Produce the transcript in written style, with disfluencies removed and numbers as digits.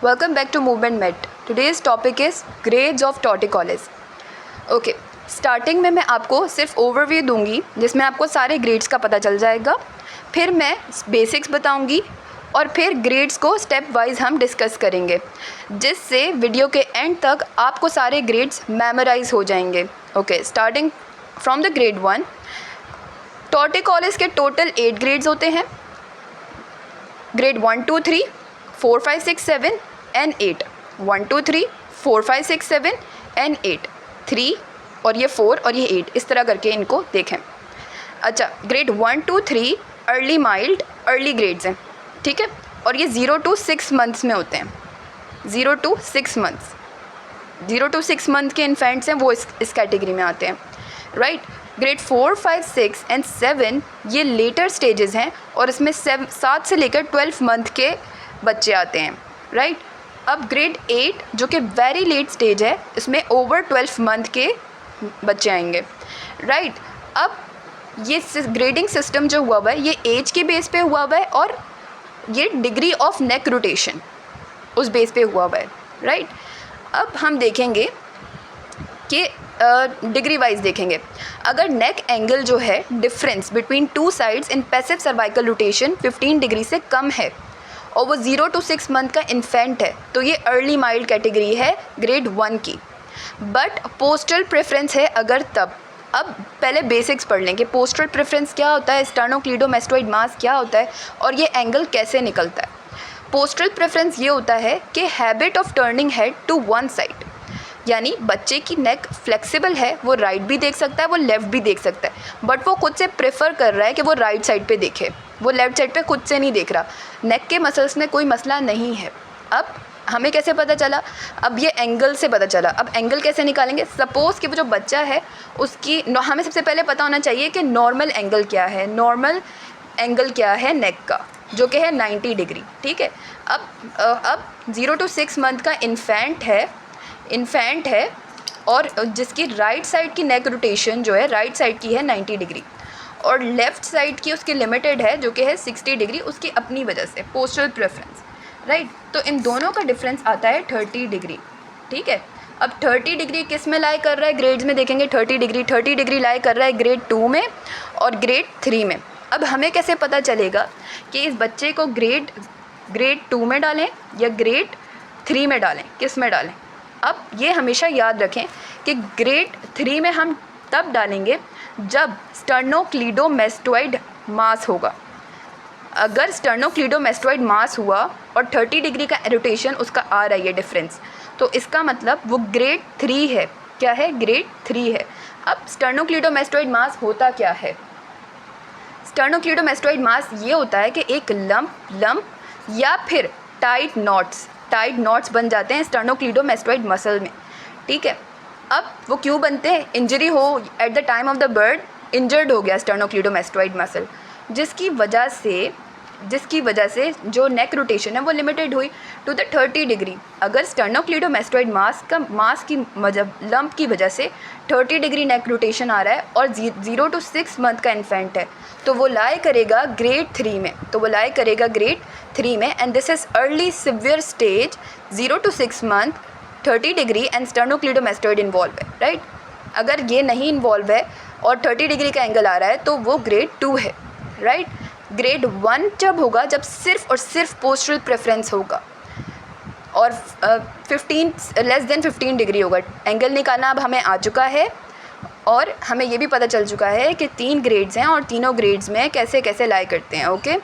Welcome back to Movement Med. Today's topic is grades of torticollis. Okay, starting में मैं आपको सिर्फ overview दूंगी जिसमें आपको सारे ग्रेड्स का पता चल जाएगा। फिर मैं बेसिक्स बताऊंगी और फिर ग्रेड्स को स्टेप वाइज हम डिस्कस करेंगे, जिससे वीडियो के एंड तक आपको सारे ग्रेड्स मेमोराइज हो जाएंगे। Okay, starting from the grade 1। Torticollis के टोटल 8 ग्रेड्स होते हैं। Grade 1, 2, 3, 4, 5, 6, 7 and 8। 1, 2, 3, 4, 5, 6, 7 एंड 8। 3 और ये 4 और ये 8, इस तरह करके इनको देखें। अच्छा, grade 1, 2, 3 early mild early grades हैं, ठीक है, और ये 0 to 6 मंथ्स में होते हैं। 0 to 6 मंथ्स, 0 to 6 मंथ के इन्फेंट्स हैं, वो इस कैटेगरी में आते हैं, राइट। ग्रेड 4, 5, 6 एंड 7 ये लेटर स्टेजेस हैं और इसमें 7 से लेकर 12 मंथ के बच्चे आते हैं, राइट। अब ग्रेड 8 जो कि वेरी लेट स्टेज है, इसमें ओवर 12 मंथ के बच्चे आएंगे, राइट। अब ये ग्रेडिंग सिस्टम जो हुआ हुआ है, ये एज के बेस पे हुआ हुआ है और ये डिग्री ऑफ नेक रोटेशन उस बेस पे हुआ हुआ है, राइट। अब हम देखेंगे कि डिग्री वाइज देखेंगे। अगर नेक एंगल जो है difference between two sides in passive cervical rotation 15 degree से कम है और वो 0 to 6 मंथ का इन्फेंट है, तो ये अर्ली माइल्ड कैटेगरी है ग्रेड 1 की। बट पोस्टल प्रेफरेंस है अगर तब। अब पहले बेसिक्स पढ़ लें कि पोस्टल प्रेफरेंस क्या होता है, स्टर्नोक्लीडोमेस्टोइड मास क्या होता है और ये एंगल कैसे निकलता है। पोस्टल प्रेफरेंस ये होता है कि habit of turning head to one side, यानी बच्चे की नेक फ्लेक्सिबल है, वो राइट भी देख सकता है, वो लेफ़्ट भी देख सकता है, बट वो खुद से प्रेफर कर रहा है कि वो राइट साइड पे देखे, वो लेफ़्ट साइड पे खुद से नहीं देख रहा। नेक के मसल्स में कोई मसला नहीं है। अब हमें कैसे पता चला? अब ये एंगल से पता चला। अब एंगल कैसे निकालेंगे? सपोज़ कि वो जो बच्चा है उसकी हमें सबसे पहले पता होना चाहिए कि नॉर्मल एंगल क्या है। नॉर्मल एंगल क्या है नेक का, जो कि है 90 डिग्री, ठीक है। अब 0 to 6 मंथ का इन्फेंट है और जिसकी राइट साइड की नेक रोटेशन जो है राइट साइड की है 90 डिग्री और लेफ़्ट साइड की उसकी लिमिटेड है जो कि है 60 डिग्री, उसकी अपनी वजह से पोस्टल प्रेफरेंस, राइट। तो इन दोनों का डिफरेंस आता है 30 डिग्री, ठीक है। अब 30 डिग्री किस में लाई कर रहा है? ग्रेड्स में देखेंगे 30 डिग्री लाई कर रहा है ग्रेड 2 में और ग्रेड 3 में। अब हमें कैसे पता चलेगा कि इस बच्चे को ग्रेड 2 में डालें या ग्रेड 3 में डालें, किस में डालें? अब ये हमेशा याद रखें कि ग्रेड 3 में हम तब डालेंगे जब स्टर्नोक्लीडोमेस्टोइड मास होगा। अगर स्टर्नोक्लीडोमेस्टोइड मास हुआ और 30 डिग्री का रोटेशन उसका आ रहा है डिफरेंस, तो इसका मतलब वो ग्रेड 3 है। क्या है? ग्रेड 3 है। अब स्टर्नोक्लीडोमेस्टोइड मास होता क्या है? स्टर्नोक्लीडोमेस्टोइड मास ये होता है कि एक लंप या फिर टाइट नॉट्स बन जाते हैं स्टर्नोक्लीडोमेस्टोइड मसल में, ठीक है। अब वो क्यों बनते हैं? इंजरी हो, at the time of the birth injured हो गया स्टर्नोक्लीडोमेस्टोइड मसल, जिसकी वजह से जो नेक रोटेशन है वो लिमिटेड हुई टू द 30 डिग्री। अगर स्टर्नोक्लीडोमेस्टोइड मास की लंप की वजह से 30 डिग्री नेक रोटेशन आ रहा है और 0 to 6 मंथ का इन्फेंट है, तो वो लाई करेगा ग्रेड 3 में। And this is early severe stage 0 to 6 month 30 degree and sternocleidomastoid involve है, राइट। अगर ये नहीं इन्वॉल्व है और 30 डिग्री का एंगल आ रहा है तो वो ग्रेड 2 है, राइट। ग्रेड 1 जब होगा जब सिर्फ और सिर्फ पोस्टल प्रेफरेंस होगा और 15 डिग्री होगा। एंगल निकालना अब हमें आ चुका है और हमें ये भी पता चल चुका है कि 3 ग्रेड्स हैं और तीनों ग्रेड्स में कैसे कैसे लाई करते हैं, ओके।